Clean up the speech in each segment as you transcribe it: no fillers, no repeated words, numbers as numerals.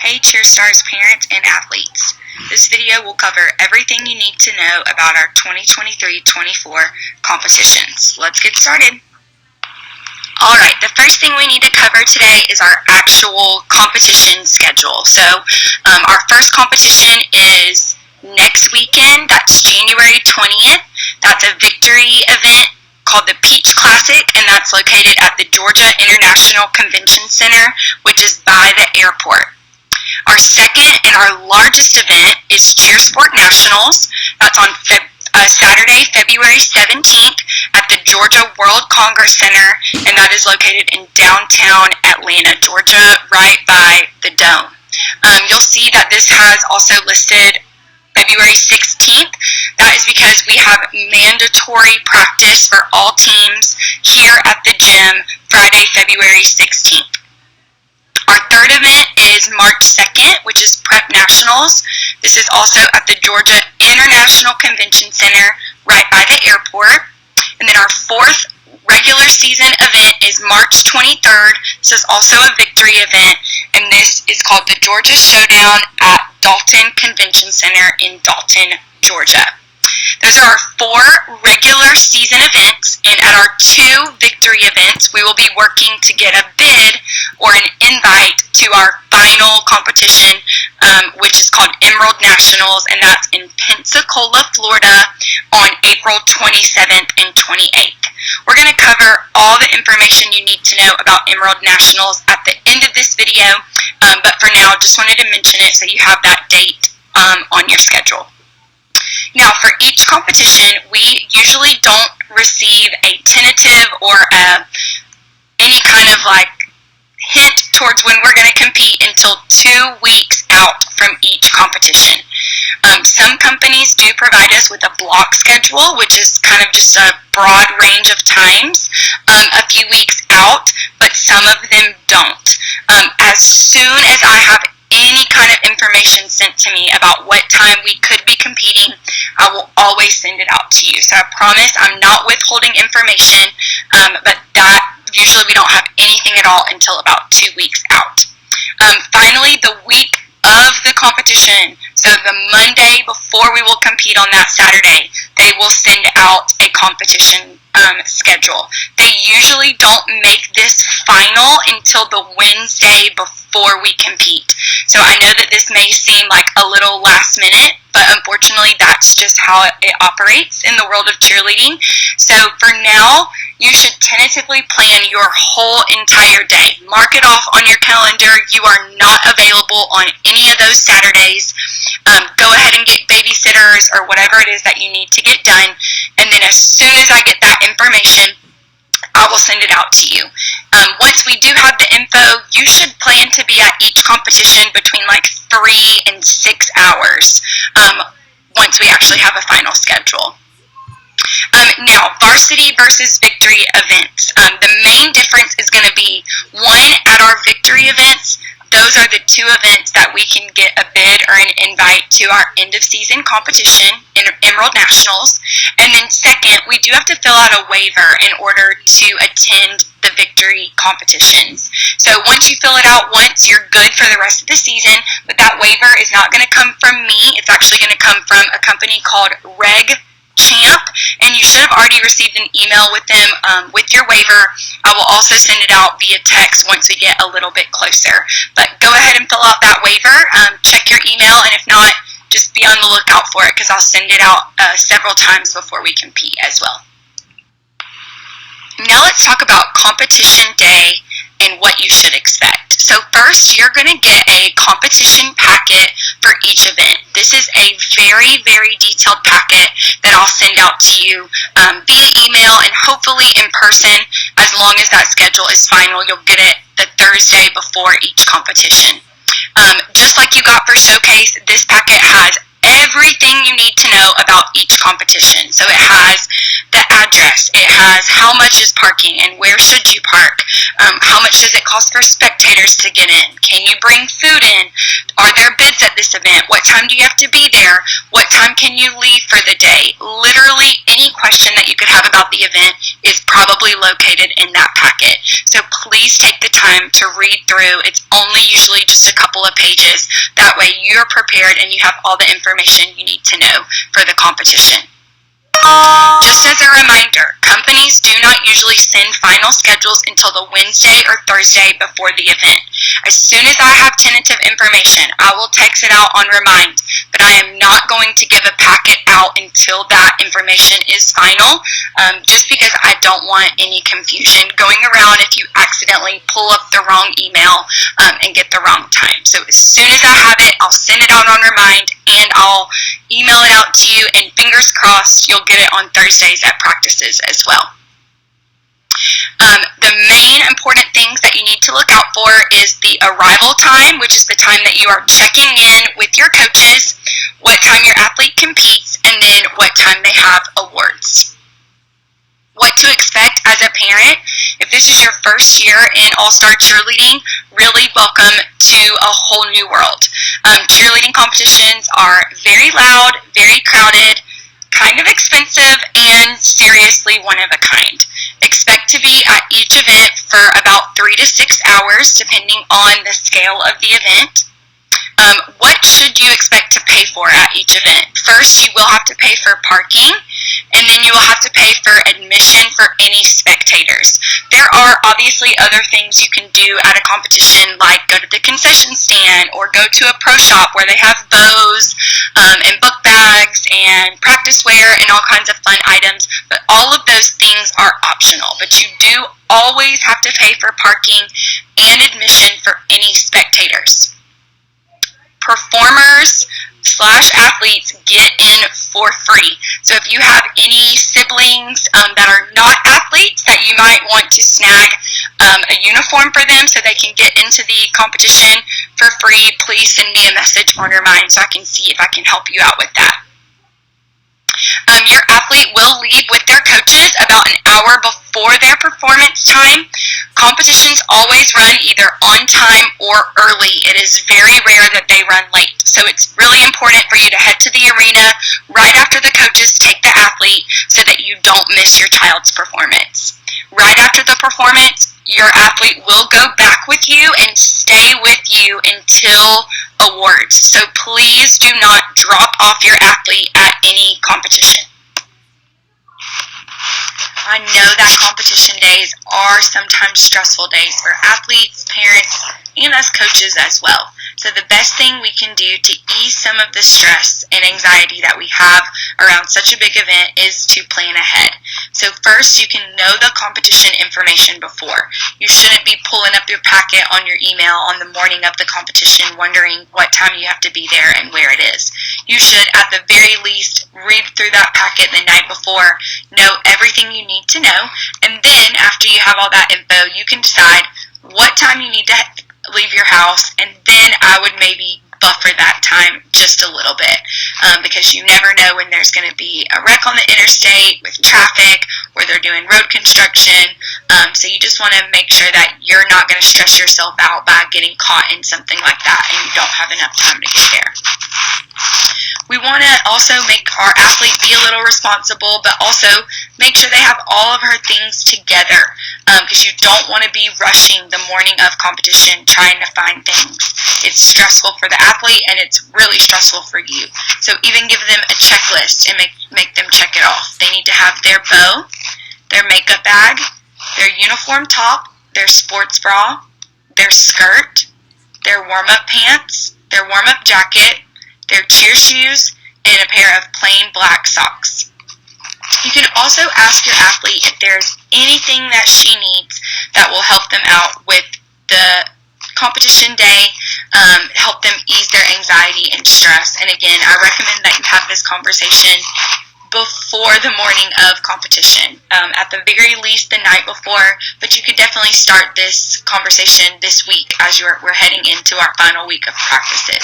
Hey Cheerstars parents and athletes. This video will cover everything you need to know about our 2023-24 competitions. Let's get started. Alright, the first thing we need to cover today is our actual competition schedule. So our first competition is next weekend. That's January 20th. That's a victory event called the Peach Classic, and that's located at the Georgia International Convention Center, which is by the airport. Our second and our largest event is Cheer Sport Nationals. That's on Saturday, February 17th at the Georgia World Congress Center, and that is located in downtown Atlanta, Georgia, right by the Dome. You'll see that this has also listed February 16th. That is because we have mandatory practice for all teams here at the gym Friday, February 16th. Our third event is March 2nd, which is Prep Nationals. This is also at the Georgia International Convention Center right by the airport. And then our fourth regular season event is March 23rd. This is also a victory event, and this is called the Georgia Showdown at Dalton Convention Center in Dalton, Georgia. Those are our four regular season events, and at our two victory events, we will be working to get a bid or an invite to our final competition, which is called Emerald Nationals, and that's in Pensacola, Florida on April 27th and 28th. We're going to cover all the information you need to know about Emerald Nationals at the end of this video, but for now, just wanted to mention it so you have that date on your schedule. Now, for each competition, we usually don't receive a tentative or any kind of hint towards when we're going to compete until 2 weeks out from each competition. Some companies do provide us with a block schedule, which is kind of just a broad range of times a few weeks out, but some of them don't. As soon as I have any kind of information sent to me about what time we could be competing, I will always send it out to you. So I promise I'm not withholding information, but that usually we don't have anything at all until about 2 weeks out. Finally, the week of the competition, so the Monday before we will compete on that Saturday, they will send out a competition schedule. They usually don't make this final until the Wednesday before we compete. So I know that this may seem like a little last minute, but unfortunately that's just how it operates in the world of cheerleading. So for now, you should tentatively plan your whole entire day. Mark it off on your calendar. You are not available on any of those Saturdays. Go ahead and get babysitters or whatever it is that you need to get done. And then as soon as I get that information, I will send it out to you. Once we do have the info, you should plan to be at each competition between 3 and 6 hours once we actually have a final schedule. Now, varsity versus victory events. The main difference is going to be, one, at our victory events, those are the two events that we can get a bid or an invite to our end-of-season competition in Emerald Nationals. And then second, we do have to fill out a waiver in order to attend the victory competitions. So once you fill it out once, you're good for the rest of the season, but that waiver is not going to come from me. It's actually going to come from a company called Champ, and you should have already received an email with them with your waiver. I will also send it out via text once we get a little bit closer. But go ahead and fill out that waiver. Check your email, and if not, just be on the lookout for it because I'll send it out several times before we compete as well. Now let's talk about competition day and what you should expect. So first, you're going to get a competition packet for each event. This is a very, very detailed packet that I'll send out to you via email and hopefully in person. As long as that schedule is final, you'll get it the Thursday before each competition. Just like you got for Showcase, this packet has everything you need to know about each competition. So it has the address. It has how much is parking and where should you park. How much does it cost for spectators to get in? Can you bring food in? Are there bids at this event? What time do you have to be there? What time can you leave for the day? Literally any question that you could have about the event is probably located in that packet. So please take the time to read through. It's only usually just a couple of pages. That way you're prepared and you have all the information you need to know for the competition. Just as a reminder, companies do not usually send final schedules until the Wednesday or Thursday before the event. As soon as I have tentative information, I will text it out on Remind, but I am not going to give a packet out until that information is final, just because I don't want any confusion going around if you accidentally pull up the wrong email and get the wrong time. So as soon as I have it, I'll send it out on Remind, and I'll email it out to you, and fingers crossed you'll get it on Thursdays at practices as well. The main important things that you need to look out for is the arrival time, which is the time that you are checking in with your coaches, what time your athlete competes, and then what time they have awards. What to expect as a parent. If this is your first year in All-Star Cheerleading, really welcome to a whole new world. Cheerleading competitions are very loud, very crowded, kind of expensive, and seriously one of a kind. Expect to be at each event for about 3 to 6 hours, depending on the scale of the event. What should you expect to pay for at each event? First, you will have to pay for parking, and then you will have to pay for admission for any spectators. There are obviously other things you can do at a competition, like go to the concession stand or go to a pro shop where they have bows and book bags and practice wear and all kinds of fun items, but all of those things are optional. But you do always have to pay for parking and admission for any spectators. Performers/athletes get in for free. So if you have any siblings that are not athletes that you might want to snag a uniform for them so they can get into the competition for free, please send me a message on Remind so I can see if I can help you out with that. Your athlete will leave with their coaches about an hour before their performance time. Competitions always run either on time or early. It is very rare that they run late. So it's really important for you to head to the arena right after the coaches take the athlete so that you don't miss your child's performance. Right after the performance, your athlete will go back with you and stay with you until awards. So please do not drop off your athlete at any competition. I know that competition days are sometimes stressful days for athletes, parents, and us coaches as well. So the best thing we can do to ease some of the stress and anxiety that we have around such a big event is to plan ahead. So first, you can know the competition information before. You shouldn't be pulling up your packet on your email on the morning of the competition wondering what time you have to be there and where it is. You should, at the very least, read through that packet the night before, know everything you need to know, and then after you have all that info, you can decide what time you need to leave your house, and then I would maybe buffer that time just a little bit because you never know when there's going to be a wreck on the interstate with traffic or they're doing road construction. So you just want to make sure that you're not going to stress yourself out by getting caught in something like that and you don't have enough time to get there. We want to also make our athlete be a little responsible, but also make sure they have all of her things together because you don't want to be rushing the morning of competition trying to find things. It's stressful for the athlete and it's really stressful for you. So even give them a checklist and make them check it off. They need to have their bow, their makeup bag, their uniform top, their sports bra, their skirt, their warm-up pants, their warm-up jacket, their cheer shoes, and a pair of plain black socks. You can also ask your athlete if there's anything that she needs that will help them out with the competition day, help them ease their anxiety and stress. And again, I recommend that you have this conversation before the morning of competition, at the very least the night before, but you could definitely start this conversation this week as we're heading into our final week of practices.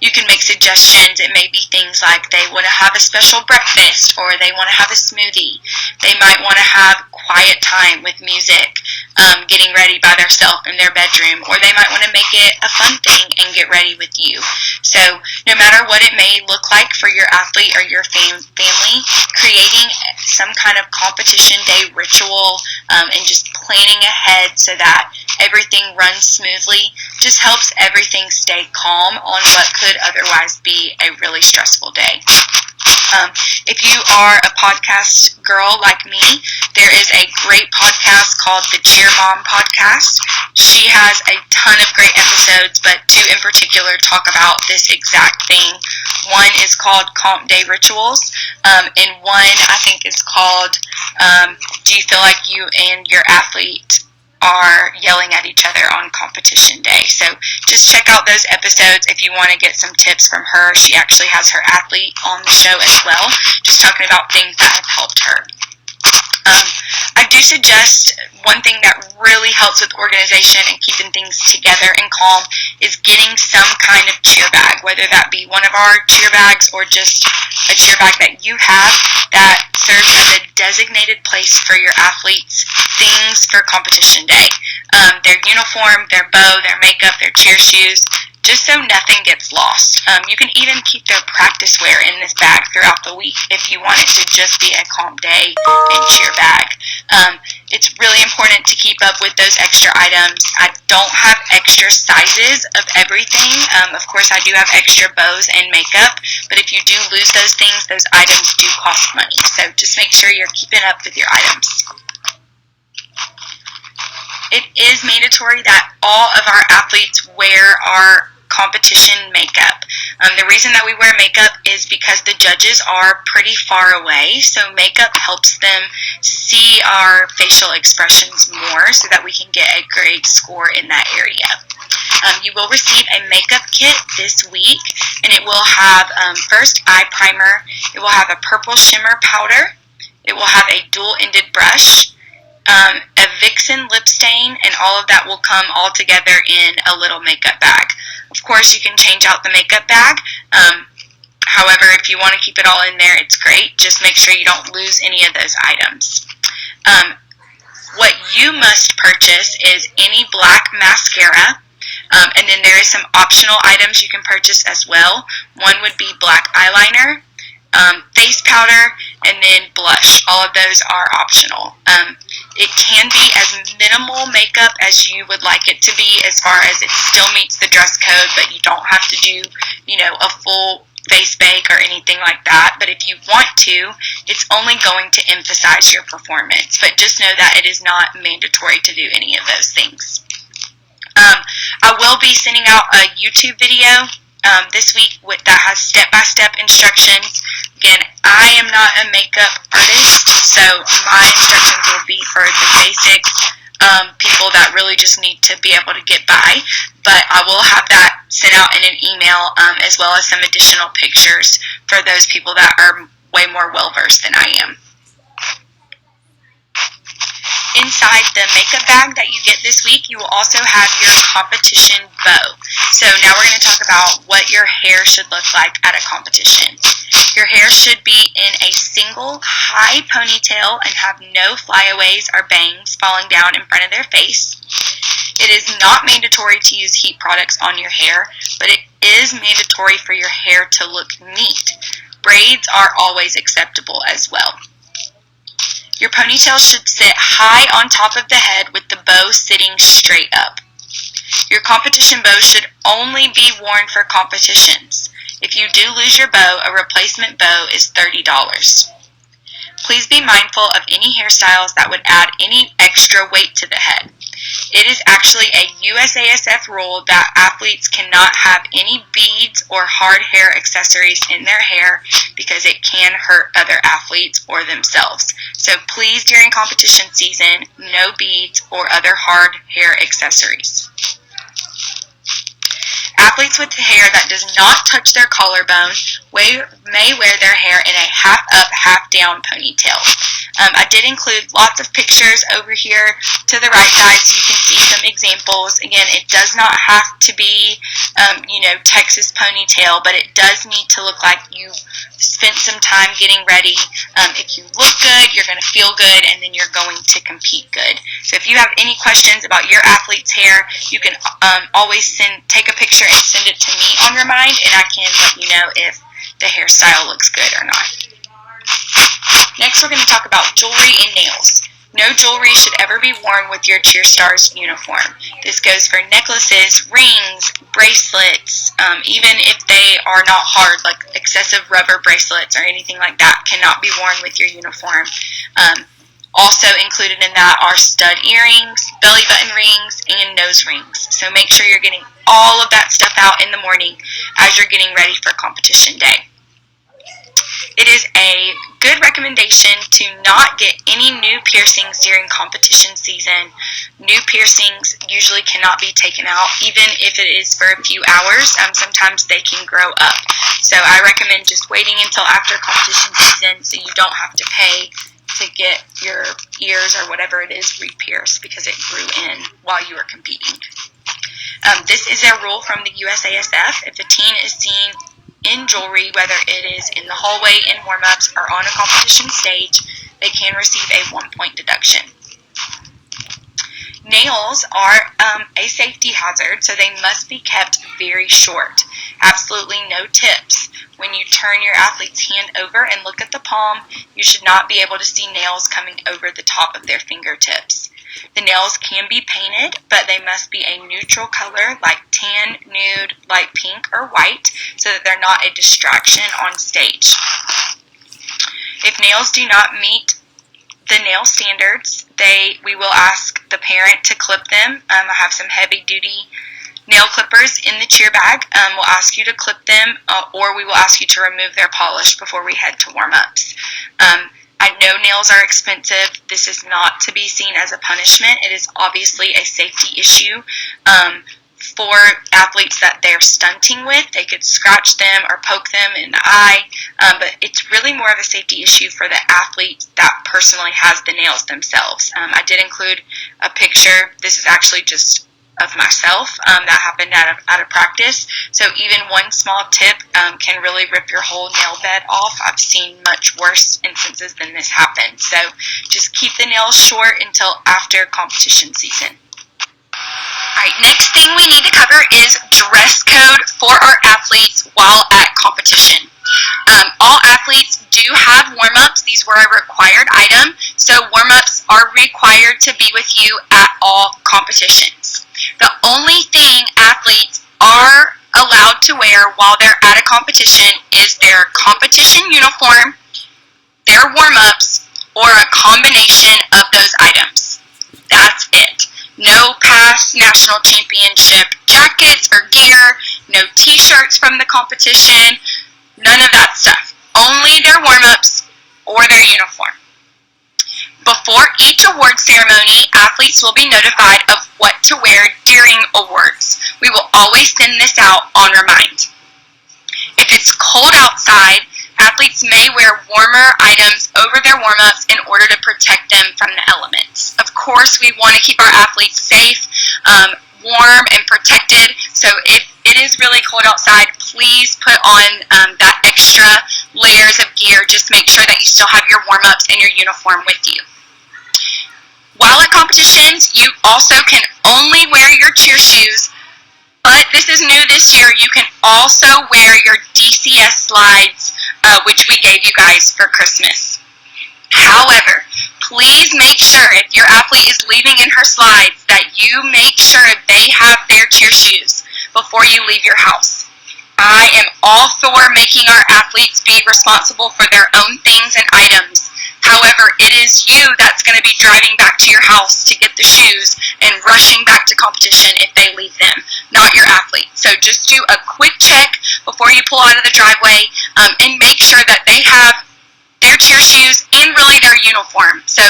You can make suggestions. It may be things like they want to have a special breakfast, or they want to have a smoothie. They might want to have quiet time with music, getting ready by themselves in their bedroom, or they might want to make it a fun thing and get ready with you. So no matter what it may look like for your athlete or your family, creating some kind of competition day ritual, and just planning ahead so that everything runs smoothly just helps everything stay calm on what could otherwise be a really stressful day. If you are a podcast girl like me, there is a great podcast called the Cheer Mom Podcast. She has a ton of great episodes, but two in particular talk about this exact thing. One is called Comp Day Rituals, and one I think is called Do You Feel Like You and Your Athlete are yelling at each other on competition day? So just check out those episodes if you want to get some tips from her. She actually has her athlete on the show as well, just talking about things that have helped her. I do suggest one thing that really helps with organization and keeping things together and calm is getting some kind of cheer bag, whether that be one of our cheer bags or just a cheer bag that you have that serves as a designated place for your athletes' things for competition day. Their uniform, their bow, their makeup, their cheer shoes, just so nothing gets lost. You can even keep their practice wear in this bag throughout the week if you want it to just be a comp day and cheer bag. It's really important to keep up with those extra items. I don't have extra sizes of everything. Of course, I do have extra bows and makeup, but if you do lose those things, those items do cost money. So just make sure you're keeping up with your items. It is mandatory that all of our athletes wear our competition makeup. The reason that we wear makeup is because the judges are pretty far away, so makeup helps them see our facial expressions more so that we can get a great score in that area. You will receive a makeup kit this week, and it will have first eye primer, it will have a purple shimmer powder, it will have a dual-ended brush, a Vixen lip stain, and all of that will come all together in a little makeup bag. Of course, you can change out the makeup bag. However, if you want to keep it all in there, it's great. Just make sure you don't lose any of those items. What you must purchase is any black mascara, and then there is some optional items you can purchase as well. One would be black eyeliner, face powder, and then blush. All of those are optional. It can be as minimal makeup as you would like it to be, as far as it still meets the dress code, but you don't have to do, a full face bake or anything like that. But if you want to, it's only going to emphasize your performance. But just know that it is not mandatory to do any of those things. I will be sending out a YouTube video this week that has step-by-step instructions. Again, I am not a makeup artist, so my instructions will be for the basics, people that really just need to be able to get by. But I will have that sent out in an email, as well as some additional pictures for those people that are way more well-versed than I am. Inside the makeup bag that you get this week, you will also have your competition bow. So now we're going to talk about what your hair should look like at a competition. Your hair should be in a single high ponytail and have no flyaways or bangs falling down in front of their face. It is not mandatory to use heat products on your hair, but it is mandatory for your hair to look neat. Braids are always acceptable as well. Your ponytail should sit high on top of the head with the bow sitting straight up. Your competition bow should only be worn for competitions. If you do lose your bow, a replacement bow is $30. Please be mindful of any hairstyles that would add any extra weight to the head. It is actually a USASF rule that athletes cannot have any beads or hard hair accessories in their hair because it can hurt other athletes or themselves. So please, during competition season, no beads or other hard hair accessories. Athletes with hair that does not touch their collarbone may wear their hair in a half-up, half-down ponytail. I did include lots of pictures over here to the right side so you can see some examples. Again, it does not have to be, Texas ponytail, but it does need to look like you spent some time getting ready. If you look good, you're going to feel good, and then you're going to compete good. So if you have any questions about your athlete's hair, you can always take a picture and send it to me on Remind, and I can let you know if the hairstyle looks good or not. Next, we're going to talk about jewelry and nails. No jewelry should ever be worn with your cheer star's uniform. This goes for necklaces, rings, bracelets, even if they are not hard, like excessive rubber bracelets or anything like that, cannot be worn with your uniform. Also included in that are stud earrings, belly button rings, and nose rings. So make sure you're getting all of that stuff out in the morning as you're getting ready for competition day. It is a good recommendation to not get any new piercings during competition season. New piercings usually cannot be taken out, even if it is for a few hours. Sometimes they can grow up. So I recommend just waiting until after competition season so you don't have to pay to get your ears or whatever it is re-pierced because it grew in while you were competing. This is a rule from the USASF. If a teen is seen in jewelry, whether it is in the hallway, in warm-ups, or on a competition stage, they can receive a 1-point deduction. Nails are a safety hazard, so they must be kept very short. Absolutely no tips. When you turn your athlete's hand over and look at the palm, you should not be able to see nails coming over the top of their fingertips. The nails can be painted, but they must be a neutral color like tan, nude, light pink, or white so that they're not a distraction on stage. If nails do not meet the nail standards, we will ask the parent to clip them. I have some heavy-duty nail clippers in the cheer bag. We'll ask you to clip them, or we will ask you to remove their polish before we head to warm-ups. I know nails are expensive. This is not to be seen as a punishment. It is obviously a safety issue for athletes that they're stunting with. They could scratch them or poke them in the eye, but it's really more of a safety issue for the athlete that personally has the nails themselves. I did include a picture. This is actually just of myself that happened at a practice. So even one small tip can really rip your whole nail bed off. I've seen much worse instances than this happen. So just keep the nails short until after competition season. Alright, next thing we need to cover is dress code for our athletes while at competition. All athletes do have warm-ups. These were a required item, so warm-ups are required to be with you at all competitions. The only thing athletes are allowed to wear while they're at a competition is their competition uniform, their warm-ups, or a combination of those items. That's it. No past national championship jackets or gear, no t-shirts from the competition, none of that stuff. Only their warm-ups or their uniform. Before each award ceremony, athletes will be notified of what to wear during awards. We will always send this out on Remind. If it's cold outside, athletes may wear warmer items over their warm-ups in order to protect them from the elements. Of course, we want to keep our athletes safe, warm, and protected. So if it is really cold outside, please put on that extra layers of gear. Just make sure that you still have your warm-ups and your uniform with you. While at competitions, you also can only wear your cheer shoes, but this is new this year. You can also wear your DCS slides, which we gave you guys for Christmas. However, please make sure if your athlete is leaving in her slides that you make sure they have their cheer shoes before you leave your house. I am all for making our athletes be responsible for their own things and items. However, it is you that's going to be driving back to your house to get the shoes and rushing back to competition if they leave them, not your athlete. So just do a quick check before you pull out of the driveway and make sure that they have their cheer shoes and really their uniform. So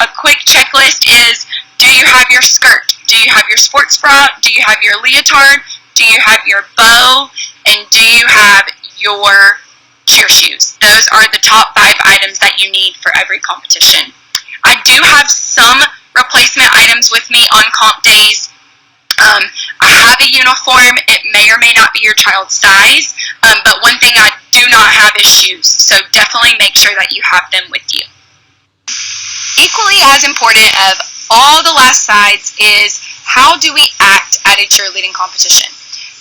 a quick checklist is, do you have your skirt? Do you have your sports bra? Do you have your leotard? Do you have your bow? And do you have your cheer shoes. Those are the top 5 items that you need for every competition. I do have some replacement items with me on comp days. I have a uniform. It may or may not be your child's size, but one thing I do not have is shoes, so definitely make sure that you have them with you. Equally as important of all the last sides is how do we act at a cheerleading competition.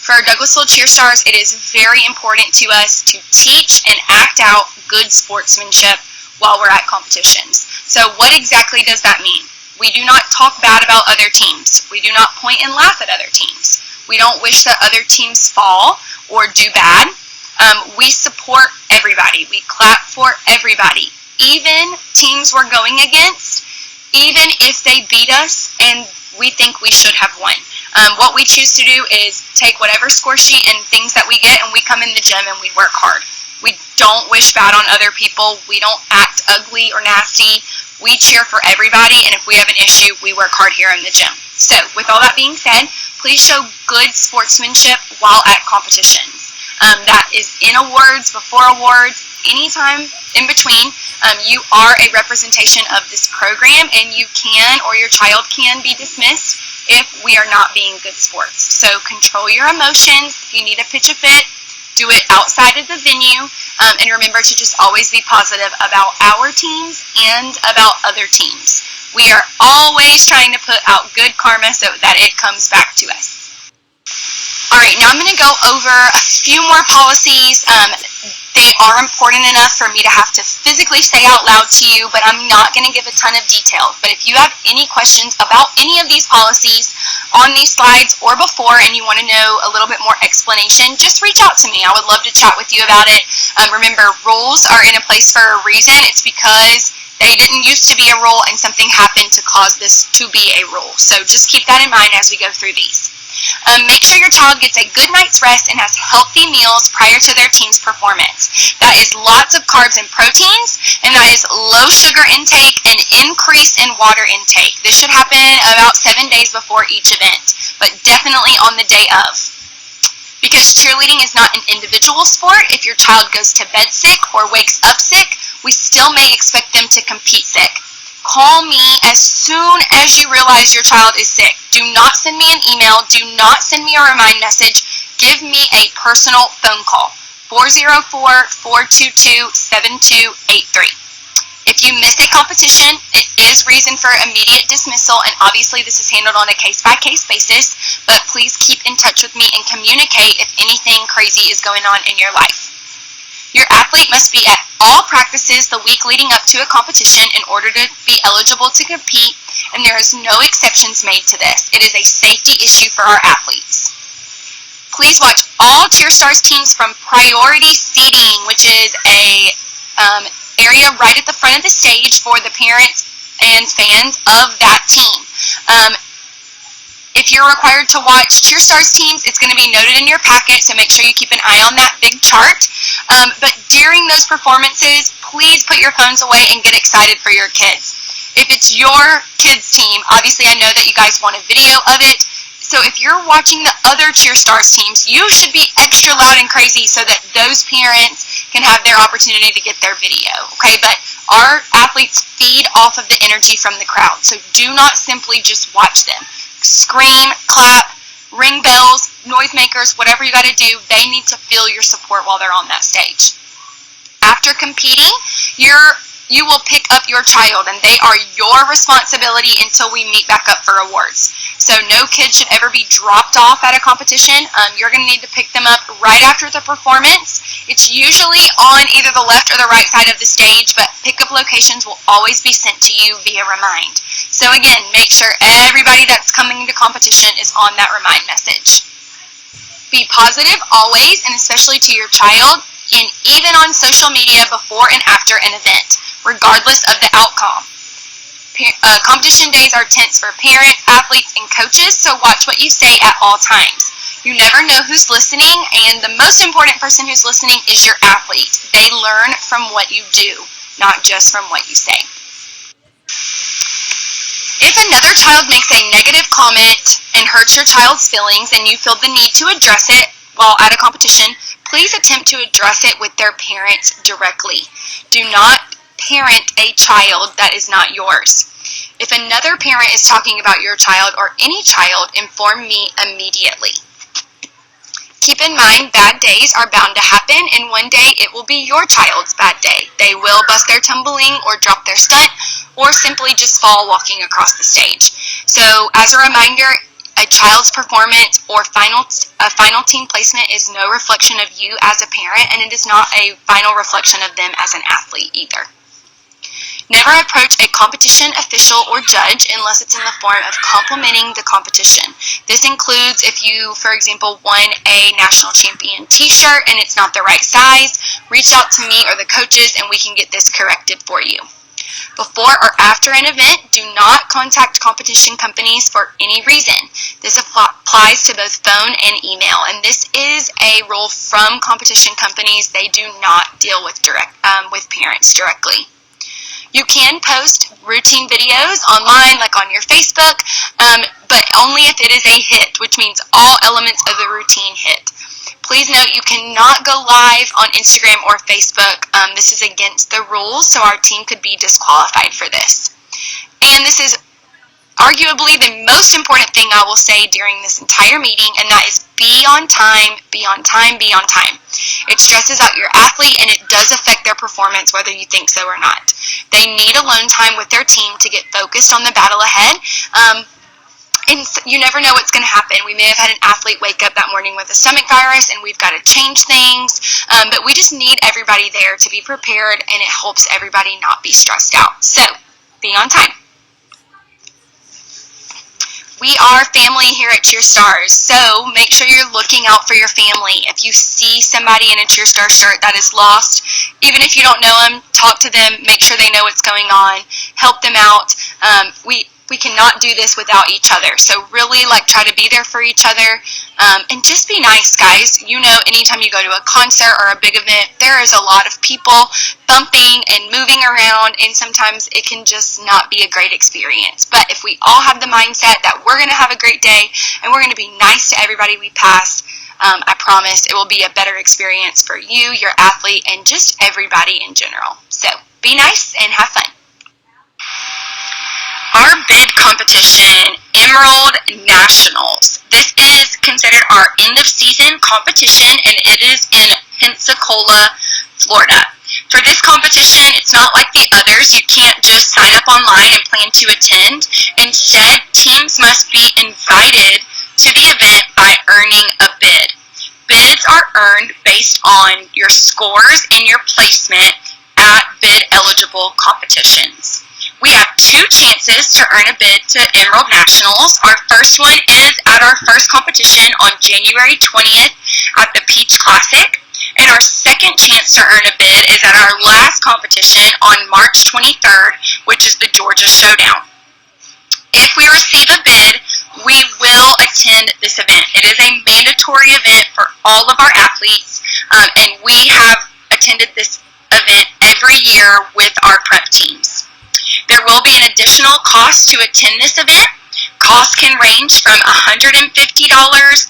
For our Douglasville Cheer Stars, it is very important to us to teach and act out good sportsmanship while we're at competitions. So what exactly does that mean? We do not talk bad about other teams. We do not point and laugh at other teams. We don't wish that other teams fall or do bad. We support everybody. We clap for everybody. Even teams we're going against, even if they beat us and we think we should have won. What we choose to do is take whatever score sheet and things that we get, and we come in the gym and we work hard. We don't wish bad on other people. We don't act ugly or nasty. We cheer for everybody, and if we have an issue, we work hard here in the gym. So, with all that being said, please show good sportsmanship while at competitions. That is in awards, before awards, anytime in between. You are a representation of this program, and you can, or your child can, be dismissed if we are not being good sports. So control your emotions. If you need to pitch a fit, do it outside of the venue, and remember to just always be positive about our teams and about other teams. We are always trying to put out good karma so that it comes back to us. Alright, now I'm going to go over a few more policies. They are important enough for me to have to physically say out loud to you, but I'm not going to give a ton of details. But if you have any questions about any of these policies on these slides or before, and you want to know a little bit more explanation, just reach out to me. I would love to chat with you about it. Remember, rules are in a place for a reason. It's because they didn't used to be a rule and something happened to cause this to be a rule. So just keep that in mind as we go through these. Make sure your child gets a good night's rest and has healthy meals prior to their team's performance. That is lots of carbs and proteins, and that is low sugar intake and increase in water intake. This should happen about 7 days before each event, but definitely on the day of. Because cheerleading is not an individual sport, if your child goes to bed sick or wakes up sick, we still may expect them to compete sick. Call me as soon as you realize your child is sick. Do not send me an email. Do not send me a remind message. Give me a personal phone call. 404-422-7283. If you miss a competition, it is reason for immediate dismissal, and obviously this is handled on a case-by-case basis, but please keep in touch with me and communicate if anything crazy is going on in your life. Your athlete must be at all practices the week leading up to a competition in order to be eligible to compete, and there is no exceptions made to this. It is a safety issue for our athletes. Please watch all Cheer Stars teams from priority seating, which is a area right at the front of the stage for the parents and fans of that team. If you're required to watch Cheer Stars teams, it's going to be noted in your packet, so make sure you keep an eye on that big chart. But during those performances, please put your phones away and get excited for your kids. If it's your kids' team, obviously I know that you guys want a video of it, so if you're watching the other Cheer Stars teams, you should be extra loud and crazy so that those parents can have their opportunity to get their video, okay? But our athletes feed off of the energy from the crowd, so do not simply just watch them. Scream, clap, ring bells, noisemakers, whatever you got to do, they need to feel your support while they're on that stage. After competing, you will pick up your child, and they are your responsibility until we meet back up for awards. So no kid should ever be dropped off at a competition. You're going to need to pick them up right after the performance. It's usually on either the left or the right side of the stage, but pickup locations will always be sent to you via remind. So again, make sure everybody that's coming to competition is on that remind message. Be positive always, and especially to your child, and even on social media before and after an event, regardless of the outcome. Competition days are tense for parents, athletes, and coaches, so watch what you say at all times. You never know who's listening, and the most important person who's listening is your athlete. They learn from what you do, not just from what you say. If another child makes a negative comment and hurts your child's feelings and you feel the need to address it while at a competition, please attempt to address it with their parents directly. Do not parent a child that is not yours. If another parent is talking about your child or any child, inform me immediately. Keep in mind, bad days are bound to happen, and one day it will be your child's bad day. They will bust their tumbling or drop their stunt or simply just fall walking across the stage. So as a reminder, a child's performance or a final team placement is no reflection of you as a parent, and it is not a final reflection of them as an athlete either. Never approach a competition official or judge unless it's in the form of complimenting the competition. This includes if you, for example, won a national champion t-shirt and it's not the right size, reach out to me or the coaches and we can get this corrected for you. Before or after an event, do not contact competition companies for any reason. This applies to both phone and email, and this is a rule from competition companies. They do not deal with parents directly. You can post routine videos online, like on your Facebook, but only if it is a hit, which means all elements of the routine hit. Please note you cannot go live on Instagram or Facebook. This is against the rules, so our team could be disqualified for this. And this is arguably the most important thing I will say during this entire meeting, and that is be on time, be on time, be on time. It stresses out your athlete and it does affect their performance whether you think so or not. They need alone time with their team to get focused on the battle ahead. And you never know what's going to happen. We may have had an athlete wake up that morning with a stomach virus and we've got to change things. But we just need everybody there to be prepared, and it helps everybody not be stressed out. So, be on time. We are family here at CheerStars, so make sure you're looking out for your family. If you see somebody in a CheerStar shirt that is lost, even if you don't know them, talk to them, make sure they know what's going on, help them out. We cannot do this without each other, so really try to be there for each other, and just be nice, guys. You know, anytime you go to a concert or a big event, there is a lot of people bumping and moving around, and sometimes it can just not be a great experience. But if we all have the mindset that we're going to have a great day and we're going to be nice to everybody we pass, I promise it will be a better experience for you, your athlete, and just everybody in general. So be nice and have fun. Our bid competition, Emerald Nationals. This is considered our end of season competition, and it is in Pensacola, Florida. For this competition, it's not like the others. You can't just sign up online and plan to attend. Instead, teams must be invited to the event by earning a bid. Bids are earned based on your scores and your placement at bid-eligible competitions. We have 2 chances to earn a bid to Emerald Nationals. Our first one is at our first competition on January 20th at the Peach Classic. And our second chance to earn a bid is at our last competition on March 23rd, which is the Georgia Showdown. If we receive a bid, we will attend this event. It is a mandatory event for all of our athletes, and we have attended this event every year with our prep teams. There will be an additional cost to attend this event. Costs can range from $150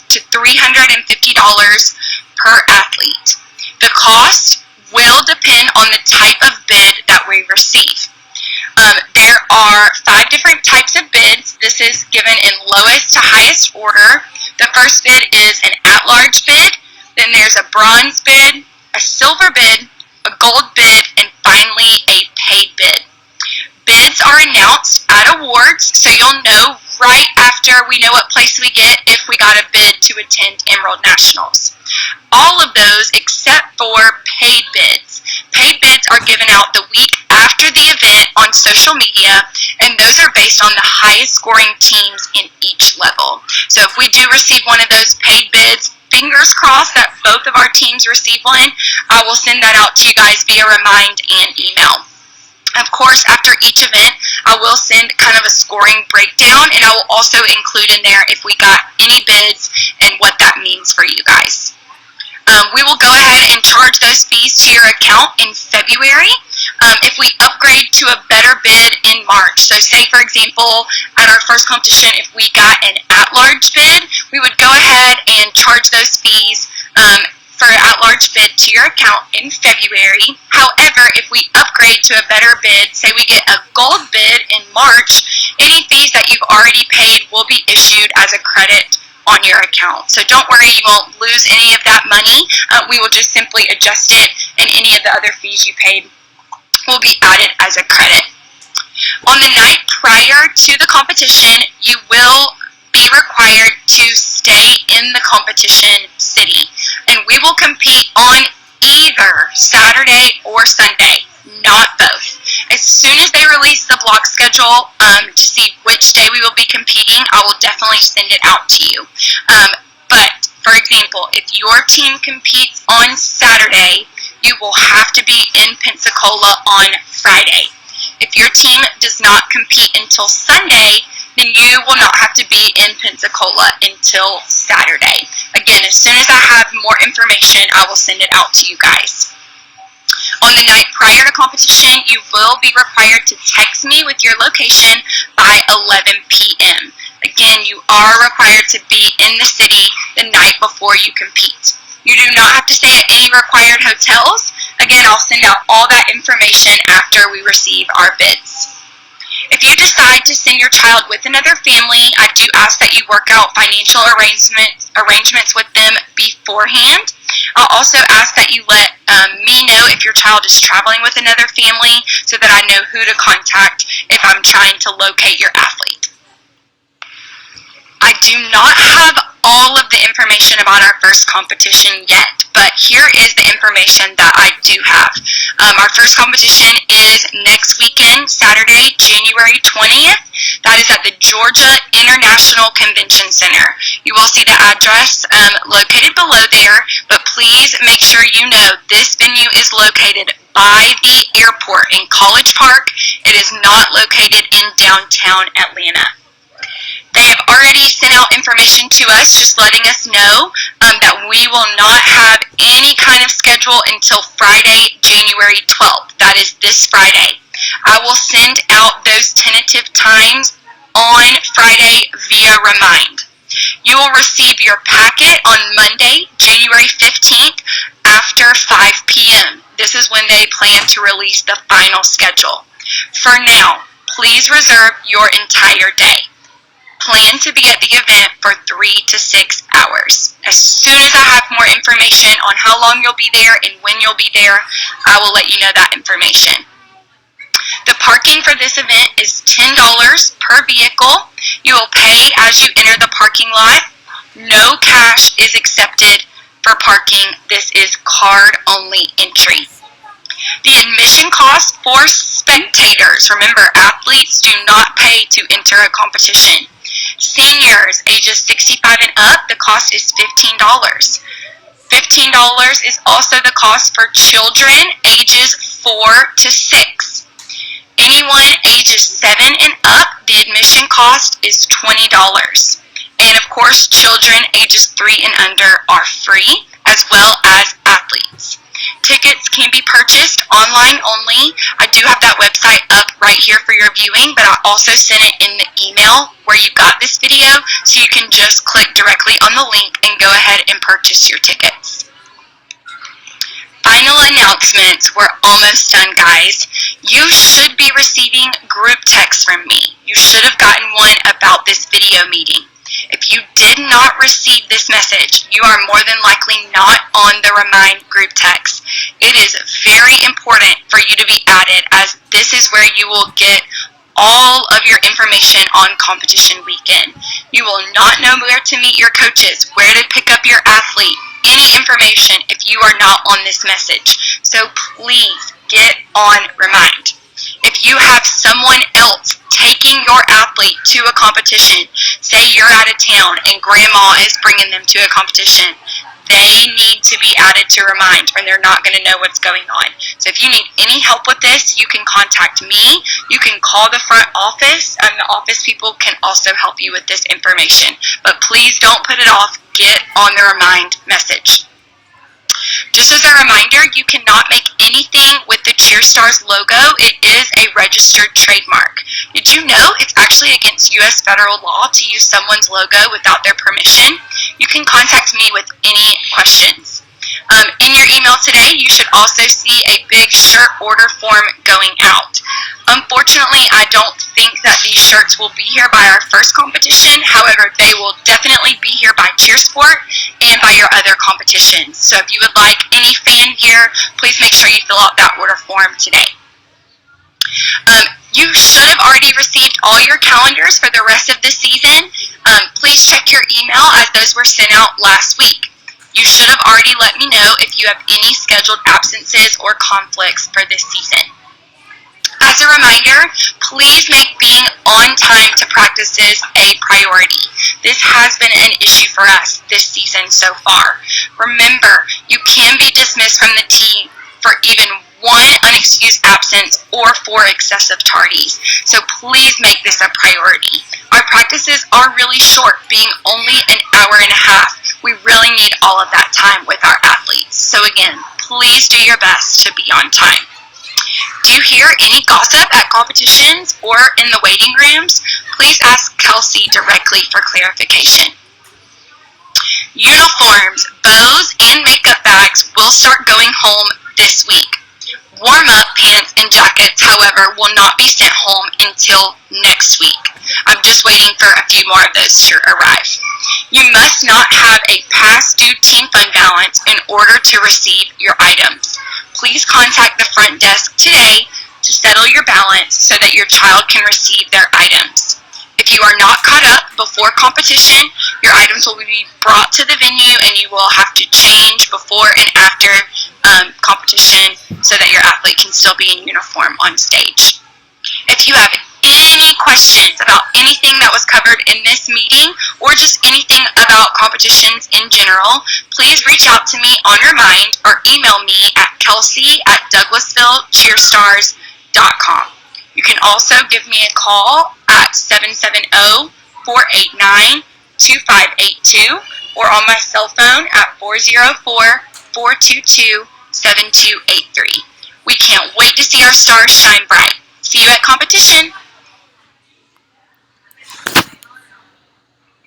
to $350 per athlete. The cost will depend on the type of bid that we receive. There are 5 different types of bids. This is given in lowest to highest order. The first bid is an at-large bid. Then there's a bronze bid, a silver bid, a gold bid, and finally a paid bid. Bids are announced at awards, so you'll know right after we know what place we get if we got a bid to attend Emerald Nationals. All of those except for paid bids. Paid bids are given out the week after the event on social media, and those are based on the highest scoring teams in each level. So if we do receive one of those paid bids, fingers crossed that both of our teams receive one, I will send that out to you guys via remind and email. Of course, after each event, I will send kind of a scoring breakdown, and I will also include in there if we got any bids and what that means for you guys. We will go ahead and charge those fees to your account in February if we upgrade to a better bid in March. So say, for example, at our first competition, if we got an at-large bid, we would go ahead and charge those fees for at-large bid to your account in February. However, if we upgrade to a better bid, say we get a gold bid in March, any fees that you've already paid will be issued as a credit on your account. So don't worry, you won't lose any of that money. We will just simply adjust it, and any of the other fees you paid will be added as a credit. On the night prior to the competition, you will be required to stay in the competition city, and we will compete on either Saturday or Sunday, not both. As soon as they release the block schedule to see which day we will be competing, I will definitely send it out to you. But for example, if your team competes on Saturday, you will have to be in Pensacola on Friday. If your team does not compete until Sunday, then you will not have to be in Pensacola until Saturday. Again, as soon as I have more information, I will send it out to you guys. On the night prior to competition, you will be required to text me with your location by 11 p.m. Again, you are required to be in the city the night before you compete. You do not have to stay at any required hotels. Again, I'll send out all that information after we receive our bids. If you decide to send your child with another family, I do ask that you work out financial arrangements with them beforehand. I'll also ask that you let me know if your child is traveling with another family so that I know who to contact if I'm trying to locate your athlete. I do not have all of the information about our first competition yet, but here is the information that I do have. Our first competition is next weekend, Saturday, January 20th. That is at the Georgia International Convention Center. You will see the address located below there, but please make sure you know this venue is located by the airport in College Park. It is not located in downtown Atlanta. They have already sent out information to us just letting us know that we will not have any kind of schedule until Friday, January 12th. That is this Friday. I will send out those tentative times on Friday via Remind. You will receive your packet on Monday, January 15th after 5 p.m. This is when they plan to release the final schedule. For now, please reserve your entire day. Plan to be at the event for 3 to 6 hours. As soon as I have more information on how long you'll be there and when you'll be there, I will let you know that information. The parking for this event is $10 per vehicle. You will pay as you enter the parking lot. No cash is accepted for parking. This is card-only entry. The admission cost for spectators, remember, athletes do not pay to enter a competition. Seniors ages 65 and up, the cost is $15. $15 is also the cost for children ages 4 to 6. Anyone ages 7 and up, the admission cost is $20. And of course, children ages 3 and under are free, as well as athletes. Tickets can be purchased online only. I do have that website up right here for your viewing, but I also sent it in the email where you got this video, so you can just click directly on the link and go ahead and purchase your tickets. Final announcements. We're almost done, guys. You should be receiving group texts from me. You should have gotten one about this video meeting. If you did not receive this message, you are more than likely not on the Remind group text. It is very important for you to be added, as this is where you will get all of your information on competition weekend. You will not know where to meet your coaches, where to pick up your athlete, any information if you are not on this message. So please get on Remind. If you have someone else taking your athlete to a competition, say you're out of town and grandma is bringing them to a competition, they need to be added to Remind, or they're not going to know what's going on. So if you need any help with this, you can contact me. You can call the front office, and the office people can also help you with this information. But please don't put it off. Get on the Remind message. Just as a reminder, you cannot make anything with the CheerStars logo. It is a registered trademark. Did you know it's actually against U.S. federal law to use someone's logo without their permission? You can contact me with any questions. In your email today, you should also see a big shirt order form going out. Unfortunately, I don't think that these shirts will be here by our first competition. However, they will definitely be here by Cheer Sport and by your other competitions. So if you would like any fan gear, please make sure you fill out that order form today. You should have already received all your calendars for the rest of the season. Please check your email as those were sent out last week. You should have already let me know if you have any scheduled absences or conflicts for this season. As a reminder, please make being on time to practices a priority. This has been an issue for us this season so far. Remember, you can be dismissed from the team for even one unexcused absence or for excessive tardies. So please make this a priority. Our practices are really short, being only an hour and a half. We really need all of that time with our athletes. So again, please do your best to be on time. Do you hear any gossip at competitions or in the waiting rooms? Please ask Kelsey directly for clarification. Uniforms, bows, and makeup bags will start going home this week. Warm-up pants and jackets, however, will not be sent home until next week. I'm just waiting for a few more of those to arrive. You must not have a past due team fund balance in order to receive your items. Please contact the front desk today to settle your balance so that your child can receive their items. If you are not caught up before competition, your items will be brought to the venue and you will have to change before and after competition so that your athlete can still be in uniform on stage. If you have any questions about anything that was covered in this meeting or just anything about competitions in general, please reach out to me on Remind or email me at kelsey@douglasvillecheerstars.com. You can also give me a call at 770-489-2582 or on my cell phone at 404-422-7283. We can't wait to see our stars shine bright. See you at competition!